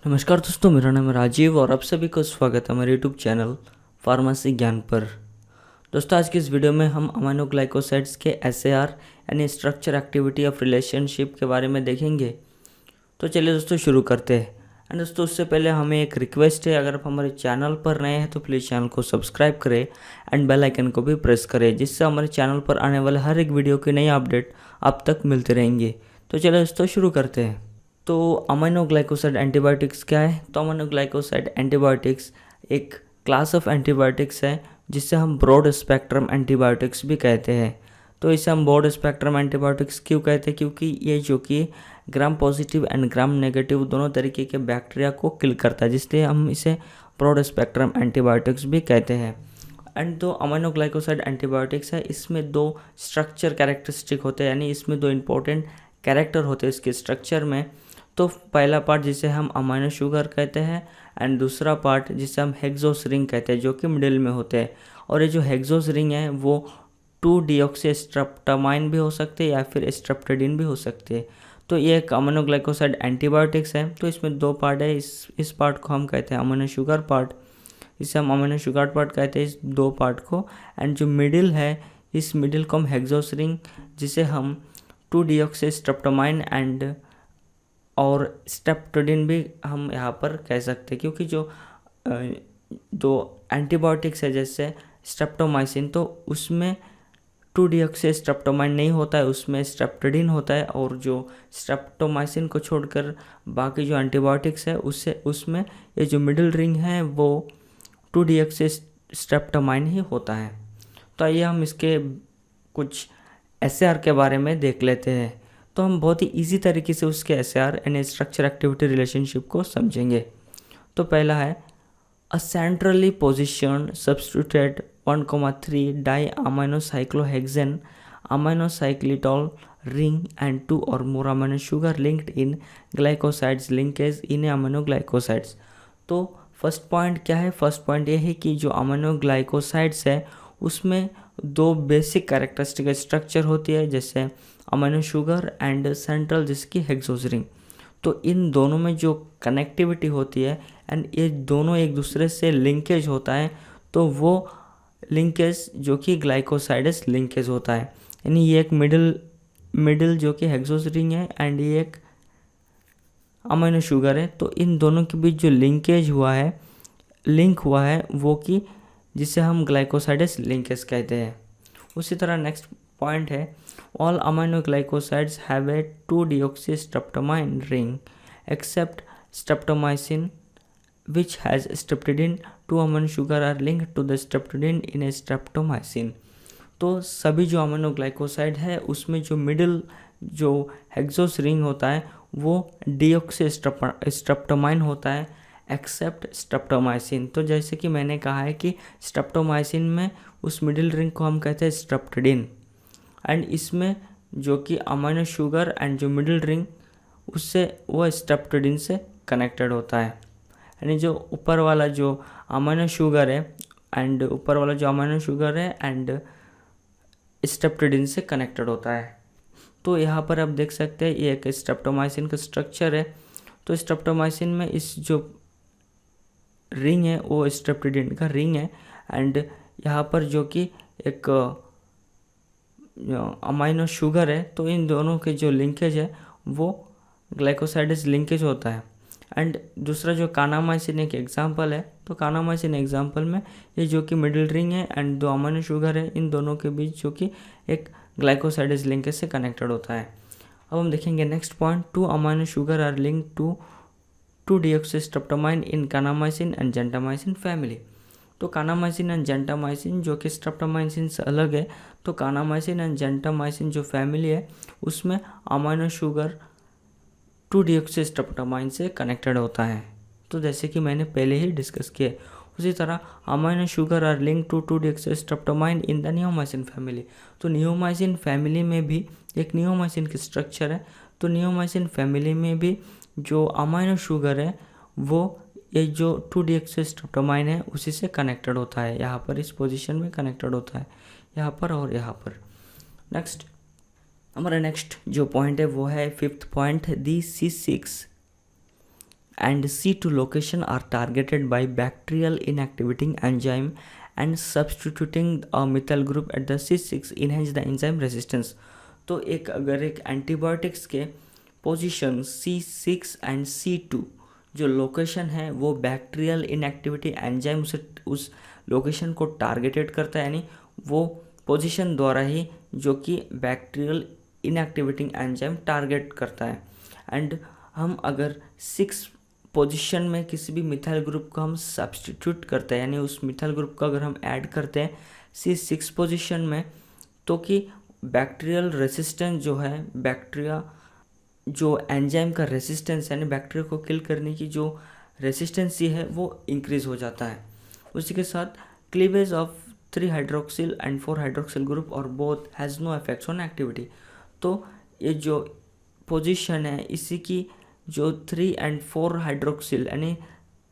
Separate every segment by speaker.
Speaker 1: नमस्कार दोस्तों, मेरा नाम है राजीव और आप सभी को स्वागत है हमारे यूट्यूब चैनल फार्मेसी ज्ञान पर। दोस्तों, आज की इस वीडियो में हम अमाइनोग्लाइकोसाइड्स के एसएआर यानी स्ट्रक्चर एक्टिविटी ऑफ रिलेशनशिप के बारे में देखेंगे। तो चलिए दोस्तों शुरू करते हैं। एंड दोस्तों, उससे पहले हमें एक रिक्वेस्ट है, अगर आप हमारे चैनल पर नए हैं तो प्लीज़ चैनल को सब्सक्राइब करें एंड बेल आइकन को भी प्रेस करें, जिससे हमारे चैनल पर आने वाले हर एक वीडियो की नई अपडेट आप तक मिलते रहेंगे। तो चलिए दोस्तों शुरू करते हैं। तो अमाइनोग्लाइकोसाइड एंटीबायोटिक्स क्या है? तो अमाइनोग्लाइकोसाइड एंटीबायोटिक्स एक क्लास ऑफ एंटीबायोटिक्स है जिससे हम ब्रॉड स्पेक्ट्रम एंटीबायोटिक्स भी कहते हैं। तो इसे हम ब्रॉड स्पेक्ट्रम एंटीबायोटिक्स क्यों कहते हैं? क्योंकि ये जो कि gram positive and gram negative दोनों तरीके के बैक्टीरिया को किल करता है, जिसलिए हम इसे ब्रॉड स्पेक्ट्रम एंटीबायोटिक्स भी कहते हैं। एंड जो अमाइनोग्लाइकोसाइड एंटीबायोटिक्स है, इसमें दो स्ट्रक्चर कैरेक्टरिस्टिक होते हैं, यानी इसमें दो इंपॉर्टेंट कैरेक्टर होते हैं इसके स्ट्रक्चर में। तो पहला पार्ट जिसे हम अमाइनो शुगर कहते हैं एंड दूसरा पार्ट जिसे हम हेक्सोस रिंग कहते हैं, जो कि मिडिल में होते हैं। और ये जो हेक्सोस रिंग है वो 2-डीऑक्सीस्ट्रेप्टामाइन भी हो सकते हैं या फिर स्ट्रेप्टोडिन भी हो सकते हैं। तो ये एक अमाइनोग्लाइकोसाइड एंटीबायोटिक्स है। तो इसमें दो पार्ट है, इस पार्ट को हम कहते हैं अमाइनो शुगर पार्ट, इसे हम अमाइनो शुगर पार्ट कहते हैं, इस दो पार्ट को। एंड जो मिडिल है, इस मिडिल को हम हेक्सोस रिंग, जिसे हम 2-डीऑक्सीस्ट्रेप्टामाइन एंड और स्ट्रेप्टोडिन भी हम यहाँ पर कह सकते हैं। क्योंकि जो दो एंटीबायोटिक्स है जैसे स्ट्रेप्टोमाइसिन, तो उसमें 2-डीऑक्सीस्ट्रेप्टोमाइन नहीं होता है, उसमें स्ट्रेप्टोडिन होता है। और जो स्ट्रेप्टोमाइसिन को छोड़कर बाकी जो एंटीबायोटिक्स है उसमें ये जो मिडिल रिंग है वो 2-डीऑक्सीस्ट्रेप्टोमाइन ही होता है। तो आइए हम इसके कुछ एसएआर के बारे में देख लेते हैं। तो हम बहुत ही इजी तरीके से उसके एसएआर यानी स्ट्रक्चर एक्टिविटी रिलेशनशिप को समझेंगे। तो पहला है a centrally position substituted 1,3 di aminocyclohexane aminocyclitol ring and 2 और more amino sugar linked in glycosides linkage in aminoglycosides. तो फर्स्ट पॉइंट क्या है? फर्स्ट पॉइंट ये है कि जो अमाइनोग्लाइकोसाइड्स है उसमें दो बेसिक कैरेक्टरिस्टिक स्ट्रक्चर होती है, जैसे अमाइनो शुगर एंड सेंट्रल जिसकी हेक्सोस रिंग। तो इन दोनों में जो कनेक्टिविटी होती है एंड ये दोनों एक दूसरे से लिंकेज होता है, तो वो लिंकेज जो कि ग्लाइकोसाइडस लिंकेज होता है। यानी ये एक मिडिल जो कि हेक्सोस रिंग है एंड ये एक अमाइनो शुगर है। तो इन दोनों के बीच जो लिंकेज हुआ है, लिंक हुआ है, वो कि जिसे हम ग्लाइकोसाइडस लिंकेज कहते हैं। उसी तरह नेक्स्ट पॉइंट है all aminoglycosides have a two deoxystreptamine ring except streptomycin which has streptidin. 2 amino sugar are linked to the streptidine in a streptomycin. तो सभी जो अमाइनोग्लाइकोसाइड है उसमें जो मिडिल जो हेक्सोस रिंग होता है वो डीऑक्सीस्ट्रेप्टोमाइन होता है एक्सेप्ट स्ट्रेप्टोमाइसिन। तो जैसे कि मैंने कहा है कि स्ट्रेप्टोमाइसिन में उस मिडिल रिंग को हम कहते हैं स्ट्रेप्टोडिन, एंड इसमें जो कि अमाइनो शुगर एंड जो मिडिल रिंग उससे वो स्ट्रेप्टोडिन से कनेक्टेड होता है। यानी जो ऊपर वाला जो अमाइनो शुगर है एंड स्ट्रेप्टोडिन से कनेक्टेड होता है। तो यहाँ पर आप देख सकते हैं ये एक स्ट्रेप्टोमाइसिन का स्ट्रक्चर है। तो स्ट्रेप्टोमाइसिन में इस जो रिंग है वो स्ट्रेप्टोडिन का रिंग है एंड यहाँ पर जो कि एक अमाइनो शुगर है, तो इन दोनों के जो लिंकेज है वो ग्लाइकोसाइडस लिंकेज होता है। एंड दूसरा जो कानामाइसिन एक एग्जांपल है, तो कानामाइसिन एग्जांपल में ये जो कि मिडिल रिंग है एंड दो अमाइनो शुगर है, इन दोनों के बीच जो कि एक ग्लाइकोसाइडस लिंकेज से कनेक्टेड होता है। अब हम देखेंगे next point 2 amino sugar are linked to two deoxystreptamine in kanamycin and gentamicin family. तो कानामाइसिन एंड जेंटामाइसिन जो कि स्ट्रेप्टोमाइसिन से अलग है, तो कानामाइसिन एंड जेंटामाइसिन जो फैमिली है उसमें अमाइनो शुगर 2-डीऑक्सीस्ट्रेप्टोमाइन से कनेक्टेड होता है। तो जैसे कि मैंने पहले ही डिस्कस किया। उसी तरह amino sugar are link to two deoxystreptamine in the neomycin family. तो नियोमाइसिन फैमिली में भी एक नियोमाइसिन की स्ट्रक्चर है। तो नियोमाइसिन फैमिली में भी जो अमाइनो शुगर है वो ये जो 2-डीऑक्सीस्ट्रेप्टोमाइन है उसी से कनेक्टेड होता है। यहाँ पर इस पोजीशन में कनेक्टेड होता है, यहाँ पर और यहाँ पर। नेक्स्ट हमारा नेक्स्ट जो पॉइंट है वो है 5th point, the C6 and C2 location are targeted by bacterial inactivating enzyme and substituting a methyl group at the C6 enhance the enzyme resistance। तो अगर एक एंटीबायोटिक्स के पोजीशन C6 एंड C2 जो location है वो bacterial inactivity enzyme उस location को targeted करता है, यानी वो पोजीशन द्वारा ही जो कि बैक्टीरियल इनएक्टिवेटिंग एंजाइम टारगेट करता है। एंड हम अगर 6 पोजीशन में किसी भी मिथाइल ग्रुप को हम सब्स्टिट्यूट करते हैं, यानी उस मिथाइल ग्रुप को अगर हम ऐड करते हैं C6 पोजीशन में, तो कि बैक्टीरियल रेसिस्टेंस जो है, बैक्टीरिया जो एंजाइम का रेसिस्टेंस यानी बैक्टीरिया को किल करने की जो रेसिस्टेंसी है वो इंक्रीज हो जाता है। उसी के साथ cleavage of 3 hydroxyl and 4 hydroxyl group और both has no effects on activity. तो ये जो पोजीशन है इसी की जो 3 एंड 4 हाइड्रोक्सिल यानी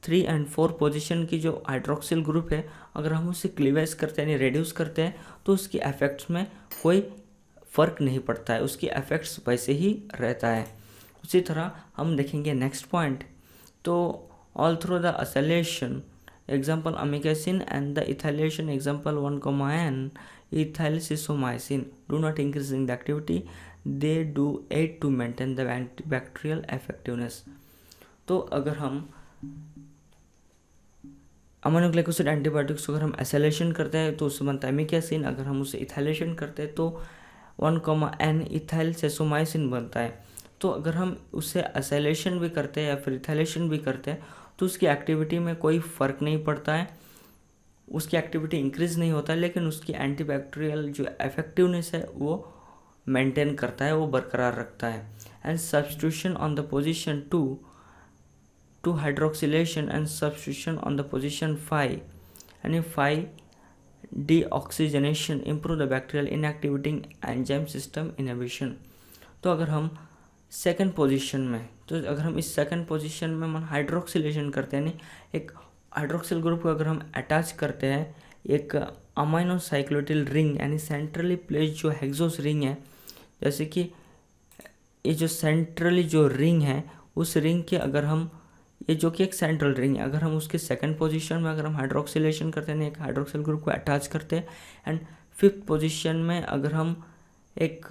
Speaker 1: 3 एंड 4 पोजीशन की जो हाइड्रोक्सिल ग्रुप है, अगर हम उसे क्लीवेज करते हैं यानी रेड्यूस करते हैं तो उसकी इफेक्ट्स में कोई फ़र्क नहीं पड़ता है, उसकी इफेक्ट्स वैसे ही रहता है। उसी तरह हम देखेंगे नेक्स्ट पॉइंट। तो all through the acylation example amikacin and the ethylation example 1,n ethylsisomycin do not increase in the activity, they do aid to maintain the antibacterial effectiveness। तो अगर हम अमीनो ग्लाइकोसाइड एंटीबायोटिक्स को अगर हम acceleration करते हैं तो उससे बनता है अमिकेसिन, अगर हम उसे इथाइलेशन करते हैं तो 1,n ethylsisomycin बनता है। तो अगर हम उसे एसेलेशन भी करते हैं या फिर इथाइलेशन भी करते हैं तो उसकी एक्टिविटी में कोई फ़र्क नहीं पड़ता है, उसकी एक्टिविटी इंक्रीज़ नहीं होता है, लेकिन उसकी एंटीबैक्टीरियल जो इफेक्टिवनेस है वो मेंटेन करता है, वो बरकरार रखता है। And substitution on the position 2 hydroxylation and substitution on the position 5 यानी 5 deoxygenation improve the bacterial inactivating enzyme system inhibition. तो अगर हम सेकंड पोजीशन में, तो अगर हम इस सेकंड पोजीशन में हम हाइड्रोक्सिलेशन करते हैं, यानी एक हाइड्रोक्सिल ग्रुप को अगर हम अटैच करते हैं एक अमाइनो साइक्लोटिल रिंग यानी सेंट्रली प्लेस्ड जो हेक्सोस रिंग है, जैसे कि ये जो सेंट्रली जो रिंग है उस रिंग के अगर हम ये जो कि एक सेंट्रल रिंग है, अगर हम उसके सेकंड पोजीशन में अगर हम हाइड्रोक्सिलेशन करते हैं एक हाइड्रोक्सिल ग्रुप को अटैच करते हैं, एंड फिफ्थ पोजीशन में अगर हम एक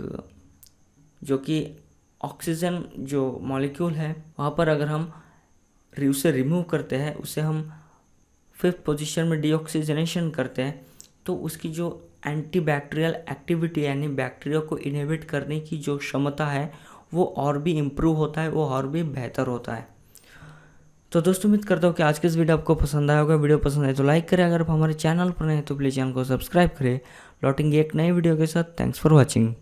Speaker 1: जो कि ऑक्सीजन जो मॉलिक्यूल है वहाँ पर अगर हम उसे रिमूव करते हैं, उसे हम फिफ्थ पोजीशन में डीऑक्सीजनेशन करते हैं, तो उसकी जो एंटीबैक्टीरियल एक्टिविटी यानी बैक्टीरिया को इनहिबिट करने की जो क्षमता है वो और भी इम्प्रूव होता है, वो और भी बेहतर होता है। तो दोस्तों उम्मीद करता हूँ कि आज के इस वीडियो आपको पसंद आया होगा। वीडियो पसंद आए तो लाइक करें, अगर आप हमारे चैनल पर नए हैं तो प्लीज़ चैनल को सब्सक्राइब करें। लौटेंगे एक नई वीडियो के साथ। Thanks for watching.